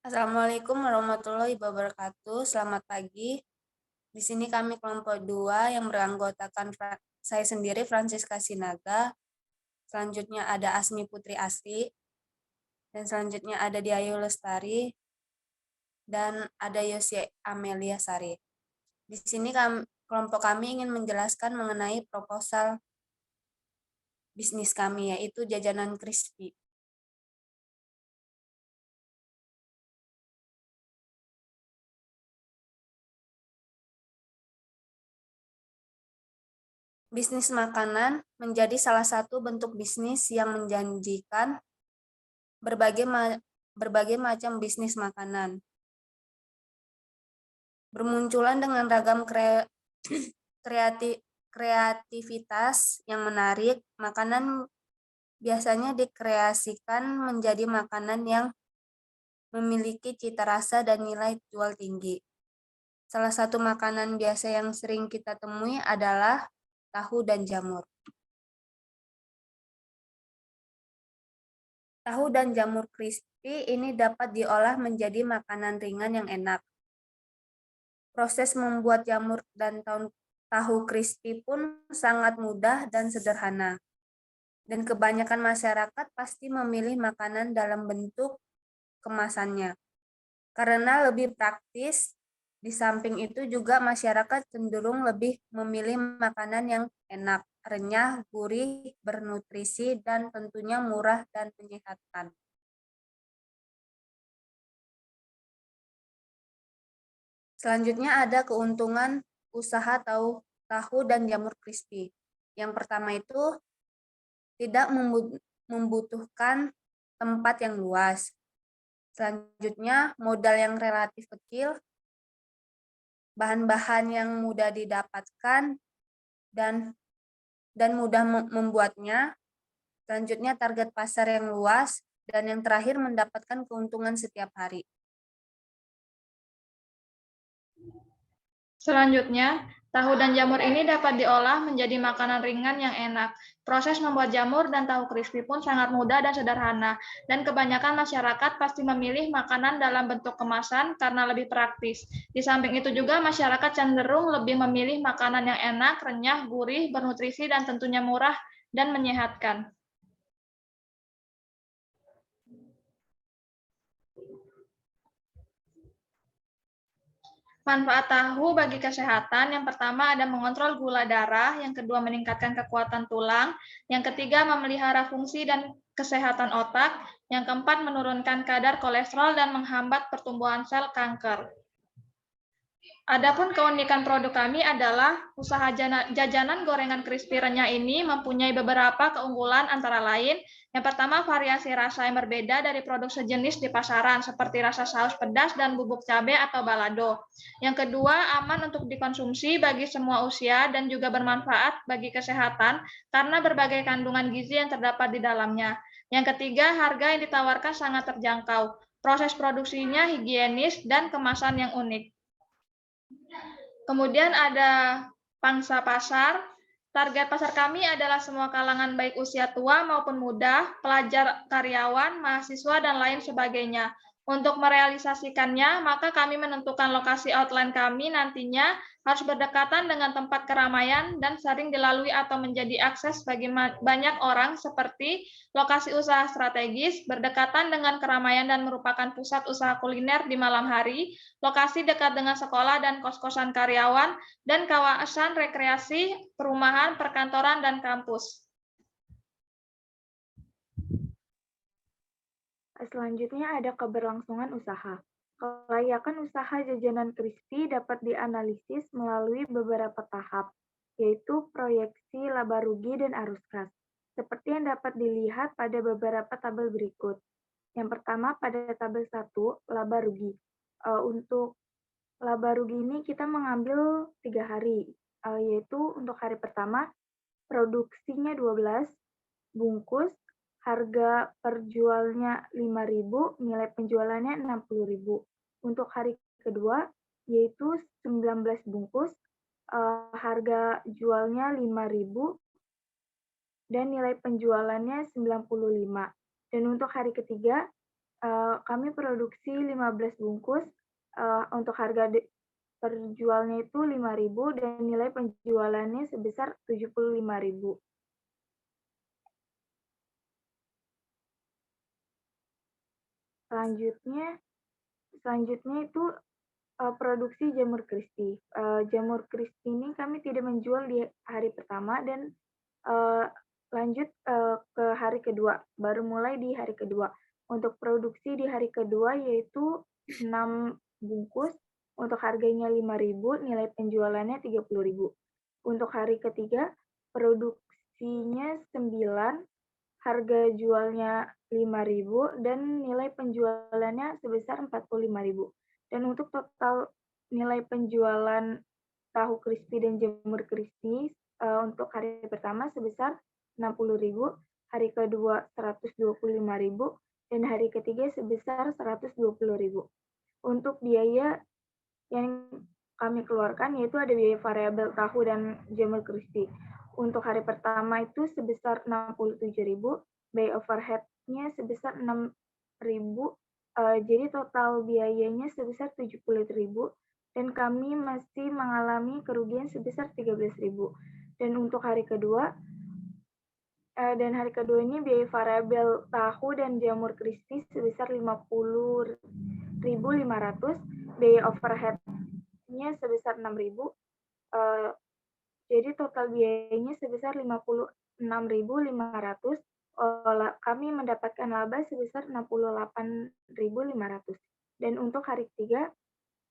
Assalamualaikum warahmatullahi wabarakatuh. Selamat pagi. Di sini kami kelompok 2 yang beranggotakan saya sendiri Francisca Sinaga. Selanjutnya ada Asmi Putri Asri. Dan selanjutnya ada Diayu Lestari. Dan ada Yosi Amelia Sari. Di sini kelompok kami ingin menjelaskan mengenai proposal bisnis kami, yaitu jajanan crispy. Bisnis makanan menjadi salah satu bentuk bisnis yang menjanjikan berbagai macam bisnis makanan. Bermunculan dengan ragam kreativitas yang menarik, makanan biasanya dikreasikan menjadi makanan yang memiliki cita rasa dan nilai jual tinggi. Salah satu makanan biasa yang sering kita temui adalah tahu dan jamur. Tahu dan jamur crispy ini dapat diolah menjadi makanan ringan yang enak. Proses membuat jamur dan tahu crispy pun sangat mudah dan sederhana. Dan kebanyakan masyarakat pasti memilih makanan dalam bentuk kemasannya. Karena lebih praktis, di samping itu juga masyarakat cenderung lebih memilih makanan yang enak, renyah, gurih, bernutrisi, dan tentunya murah dan menyehatkan. Selanjutnya ada keuntungan usaha tahu dan jamur crispy. Yang pertama itu tidak membutuhkan tempat yang luas. Selanjutnya modal yang relatif kecil, bahan-bahan yang mudah didapatkan dan mudah membuatnya. Selanjutnya target pasar yang luas, dan yang terakhir mendapatkan keuntungan setiap hari. Selanjutnya, tahu dan jamur ini dapat diolah menjadi makanan ringan yang enak. Proses membuat jamur dan tahu crispy pun sangat mudah dan sederhana, dan kebanyakan masyarakat pasti memilih makanan dalam bentuk kemasan karena lebih praktis. Di samping itu juga masyarakat cenderung lebih memilih makanan yang enak, renyah, gurih, bernutrisi, dan tentunya murah dan menyehatkan. Manfaat tahu bagi kesehatan, yang pertama ada mengontrol gula darah, yang kedua meningkatkan kekuatan tulang, yang ketiga memelihara fungsi dan kesehatan otak, yang keempat menurunkan kadar kolesterol dan menghambat pertumbuhan sel kanker. Adapun keunikan produk kami adalah usaha jajanan gorengan crispy renyah ini mempunyai beberapa keunggulan antara lain. Yang pertama, variasi rasa yang berbeda dari produk sejenis di pasaran seperti rasa saus pedas dan bubuk cabai atau balado. Yang kedua, aman untuk dikonsumsi bagi semua usia dan juga bermanfaat bagi kesehatan karena berbagai kandungan gizi yang terdapat di dalamnya. Yang ketiga, harga yang ditawarkan sangat terjangkau. Proses produksinya higienis dan kemasan yang unik. Kemudian ada pangsa pasar. Target pasar kami adalah semua kalangan baik usia tua maupun muda, pelajar, karyawan, mahasiswa, dan lain sebagainya. Untuk merealisasikannya, maka kami menentukan lokasi outline kami nantinya harus berdekatan dengan tempat keramaian dan sering dilalui atau menjadi akses bagi banyak orang seperti lokasi usaha strategis, berdekatan dengan keramaian dan merupakan pusat usaha kuliner di malam hari, lokasi dekat dengan sekolah dan kos-kosan karyawan, dan kawasan rekreasi, perumahan, perkantoran, dan kampus. Selanjutnya ada keberlangsungan usaha. Kelayakan usaha jajanan crispy dapat dianalisis melalui beberapa tahap, yaitu proyeksi laba rugi dan arus kas, seperti yang dapat dilihat pada beberapa tabel berikut. Yang pertama pada tabel 1, laba rugi. Untuk laba rugi ini kita mengambil 3 hari, yaitu untuk hari pertama, produksinya 12 bungkus, harga perjualnya 5.000, nilai penjualannya 60.000. Untuk hari kedua, yaitu 19 bungkus, harga jualnya 5.000 dan nilai penjualannya 95. Dan untuk hari ketiga, kami produksi 15 bungkus, untuk harga perjualnya itu 5.000 dan nilai penjualannya sebesar 75.000. Selanjutnya itu produksi jamur crispy. Jamur crispy ini kami tidak menjual di hari pertama dan lanjut ke hari kedua, baru mulai di hari kedua. Untuk produksi di hari kedua yaitu 6 bungkus, untuk harganya 5.000, nilai penjualannya 30.000. Untuk hari ketiga, produksinya 9, harga jualnya 5.000 dan nilai penjualannya sebesar 45.000. Dan untuk total nilai penjualan tahu crispy dan jamur crispy untuk hari pertama sebesar 60.000, hari kedua 125.000, dan hari ketiga sebesar 120.000. Untuk biaya yang kami keluarkan yaitu ada biaya variabel tahu dan jamur crispy. Untuk hari pertama itu sebesar 67.000, biaya overhead-nya sebesar 6.000, jadi total biayanya sebesar 70.000 dan kami masih mengalami kerugian sebesar 13.000. Dan untuk hari kedua, ini biaya variabel tahu dan jamur crispy sebesar 50.500, biaya overhead-nya sebesar 6.000, jadi total biayanya sebesar 56.500. Kami mendapatkan laba sebesar 68.500. Dan untuk hari ketiga,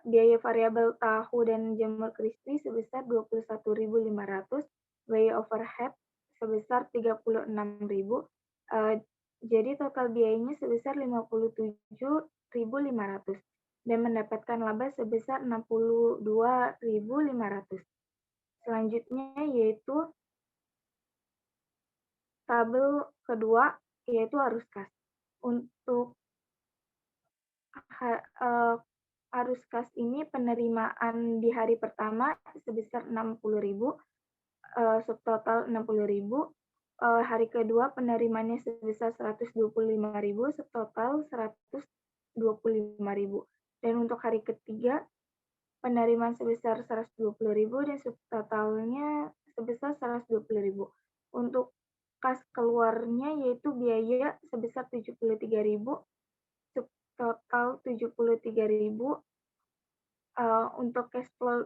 biaya variabel tahu dan jamur crispy sebesar 21.500, biaya overhead sebesar 36.000. Jadi total biayanya sebesar 57.500 dan mendapatkan laba sebesar 62.500. Selanjutnya yaitu tabel kedua, yaitu arus kas. Untuk arus kas ini penerimaan di hari pertama sebesar 60.000, subtotal 60.000. Hari kedua penerimaannya sebesar 125.000, subtotal 125.000. Dan untuk hari ketiga penerimaan sebesar 120.000 dan subtotalnya sebesar 120.000. Untuk kas keluarnya yaitu biaya sebesar 73.000, subtotal 73.000. Untuk cash flow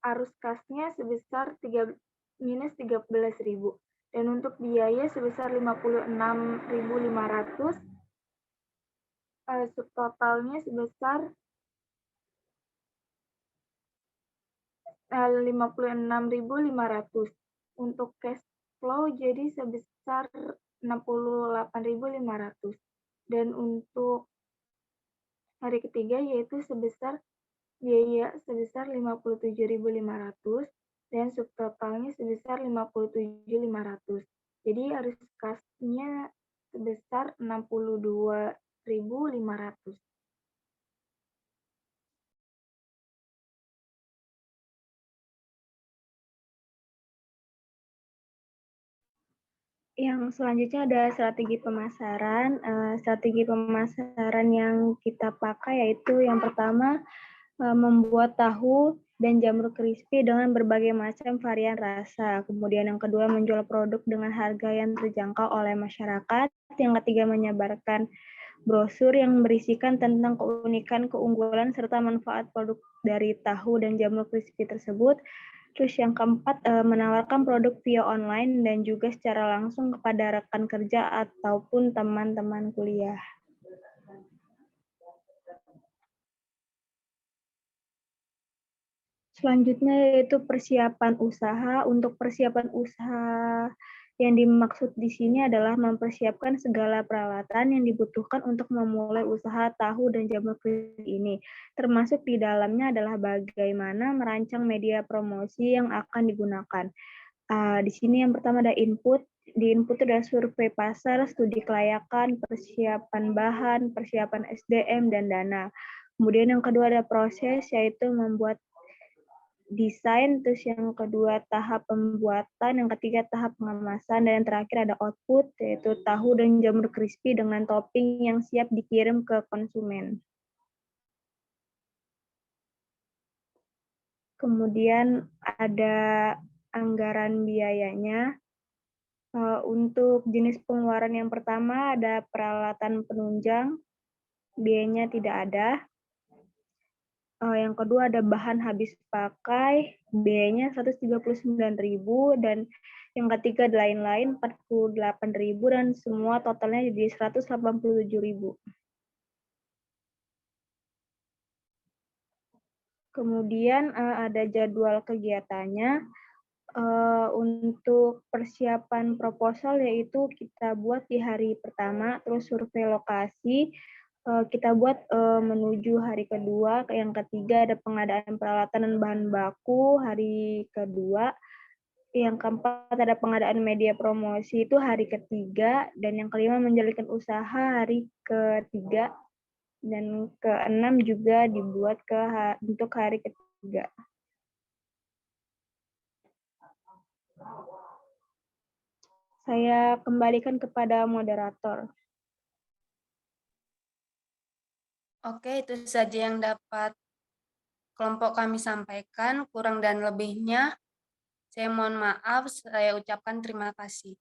arus kasnya sebesar minus 13.000. Dan untuk biaya sebesar 56.500, subtotalnya sebesar 56.500. Untuk cash flow jadi sebesar 68.500. Dan untuk hari ketiga yaitu biaya sebesar 57.500 dan subtotalnya sebesar 57.500. Jadi arus kasnya sebesar 62.500. Yang selanjutnya ada strategi pemasaran. Strategi pemasaran yang kita pakai yaitu yang pertama membuat tahu dan jamur crispy dengan berbagai macam varian rasa. Kemudian yang kedua menjual produk dengan harga yang terjangkau oleh masyarakat. Yang ketiga menyebarkan brosur yang berisikan tentang keunikan, keunggulan, serta manfaat produk dari tahu dan jamur crispy tersebut. Terus yang keempat, menawarkan produk via online dan juga secara langsung kepada rekan kerja ataupun teman-teman kuliah. Selanjutnya yaitu persiapan usaha. Untuk persiapan usaha yang dimaksud di sini adalah mempersiapkan segala peralatan yang dibutuhkan untuk memulai usaha tahu dan jamur crispy ini. Termasuk di dalamnya adalah bagaimana merancang media promosi yang akan digunakan. Di sini yang pertama ada input. Di input itu ada survei pasar, studi kelayakan, persiapan bahan, persiapan SDM, dan dana. Kemudian yang kedua ada proses, yaitu membuat desain, terus yang kedua tahap pembuatan, yang ketiga tahap pengemasan, dan yang terakhir ada output, yaitu tahu dan jamur crispy dengan topping yang siap dikirim ke konsumen. Kemudian ada anggaran biayanya. Untuk jenis pengeluaran yang pertama ada peralatan penunjang, biayanya tidak ada. Yang kedua ada bahan habis pakai, biayanya 139.000, dan yang ketiga lain-lain 48.000, dan semua totalnya jadi 187.000. Kemudian ada jadwal kegiatannya. Untuk persiapan proposal yaitu kita buat di hari pertama, terus survei lokasi kita buat menuju hari kedua, yang ketiga ada pengadaan peralatan dan bahan baku hari kedua, yang keempat ada pengadaan media promosi itu hari ketiga, dan yang kelima menjalankan usaha hari ketiga, dan keenam juga dibuat untuk hari ketiga. Saya kembalikan kepada moderator. Oke, itu saja yang dapat kelompok kami sampaikan. Kurang dan lebihnya, saya mohon maaf, saya ucapkan terima kasih.